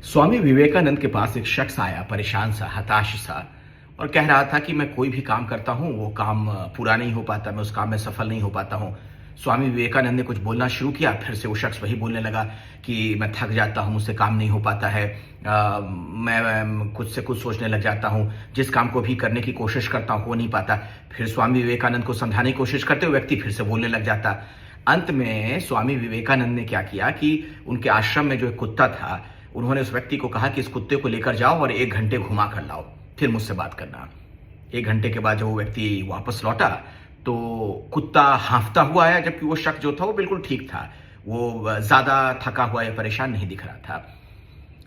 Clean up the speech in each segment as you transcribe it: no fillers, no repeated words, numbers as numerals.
स्वामी विवेकानंद के पास एक शख्स आया, परेशान सा, हताश सा, और कह रहा था कि मैं कोई भी काम करता हूँ वो काम पूरा नहीं हो पाता, मैं उस काम में सफल नहीं हो पाता हूँ। स्वामी विवेकानंद ने कुछ बोलना शुरू किया, फिर से वो शख्स वही बोलने लगा कि मैं थक जाता हूँ, मुझसे काम नहीं हो पाता है। मैं खुद से कुछ सोचने लग जाता हूँ, जिस काम को भी करने की कोशिश करता हूँ हो नहीं पाता। फिर स्वामी विवेकानंद को समझाने की कोशिश करते हुए व्यक्ति फिर से बोलने लग जाता। अंत में स्वामी विवेकानंद ने क्या किया कि उनके आश्रम में जो एक कुत्ता था, उन्होंने उस व्यक्ति को कहा कि इस कुत्ते को लेकर जाओ और 1 घंटे घुमा कर लाओ, फिर मुझसे बात करना। 1 घंटे के बाद जब वो व्यक्ति वापस लौटा तो कुत्ता हांफता हुआ आया, जबकि वो शख्स जो था वो बिल्कुल ठीक था। वो ज्यादा थका हुआ या परेशान नहीं दिख रहा था।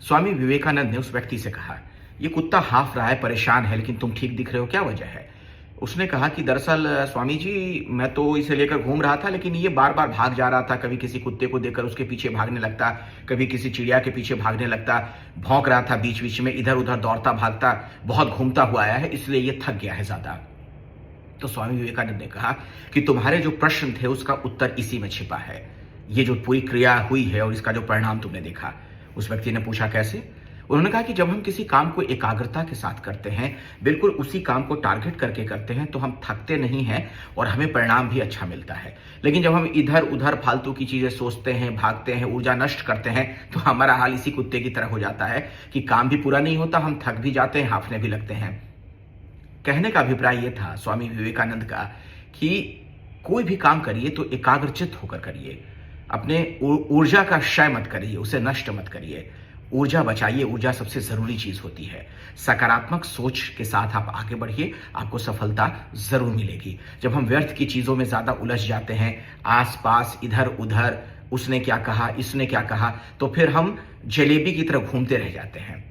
स्वामी विवेकानंद ने उस व्यक्ति से कहा, ये कुत्ता हाफ रहा है, परेशान है, लेकिन तुम ठीक दिख रहे हो, क्या वजह है? उसने कहा कि दरअसल स्वामी जी, मैं तो इसे लेकर घूम रहा था, लेकिन ये बार बार भाग जा रहा था। कभी किसी कुत्ते को देखकर उसके पीछे भागने लगता, कभी किसी चिड़िया के पीछे भागने लगता, भौंक रहा था बीच बीच में, इधर उधर दौड़ता भागता, बहुत घूमता हुआ आया है, इसलिए ये थक गया है ज्यादा। तो स्वामी विवेकानंद ने कहा कि तुम्हारे जो प्रश्न थे उसका उत्तर इसी में छिपा है। ये जो पूरी क्रिया हुई है और इसका जो परिणाम तुमने देखा। उस व्यक्ति ने पूछा, कैसे? उन्होंने कहा कि जब हम किसी काम को एकाग्रता के साथ करते हैं, बिल्कुल उसी काम को टारगेट करके करते हैं, तो हम थकते नहीं हैं और हमें परिणाम भी अच्छा मिलता है। लेकिन जब हम इधर उधर फालतू की चीजें सोचते हैं, भागते हैं, ऊर्जा नष्ट करते हैं, तो हमारा हाल इसी कुत्ते की तरह हो जाता है कि काम भी पूरा नहीं होता, हम थक भी जाते हैं, हांफने भी लगते हैं। कहने का अभिप्राय यह था स्वामी विवेकानंद का कि कोई भी काम करिए तो एकाग्रचित होकर करिए। अपने ऊर्जा का क्षय मत करिए, उसे नष्ट मत करिए। ऊर्जा बचाइए, ऊर्जा सबसे जरूरी चीज होती है। सकारात्मक सोच के साथ आप आगे बढ़िए, आपको सफलता जरूर मिलेगी। जब हम व्यर्थ की चीजों में ज्यादा उलझ जाते हैं, आसपास इधर उधर, उसने क्या कहा, इसने क्या कहा, तो फिर हम जलेबी की तरह घूमते रह जाते हैं।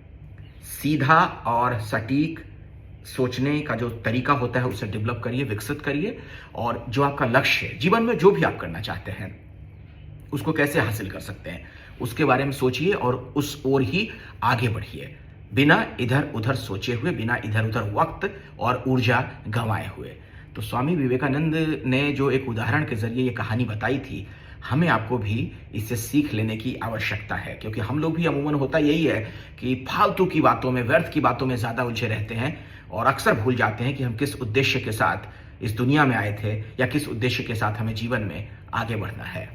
सीधा और सटीक सोचने का जो तरीका होता है उसे डेवलप करिए, विकसित करिए, और जो आपका लक्ष्य है जीवन में, जो भी आप करना चाहते हैं, उसको कैसे हासिल कर सकते हैं उसके बारे में सोचिए और उस ओर ही आगे बढ़िए, बिना इधर उधर सोचे हुए, बिना इधर उधर वक्त और ऊर्जा गंवाए हुए। तो स्वामी विवेकानंद ने जो एक उदाहरण के जरिए ये कहानी बताई थी, हमें आपको भी इससे सीख लेने की आवश्यकता है, क्योंकि हम लोग भी अमूमन होता यही है कि फालतू की बातों में, व्यर्थ की बातों में ज्यादा उलझे रहते हैं और अक्सर भूल जाते हैं कि हम किस उद्देश्य के साथ इस दुनिया में आए थे या किस उद्देश्य के साथ हमें जीवन में आगे बढ़ना है।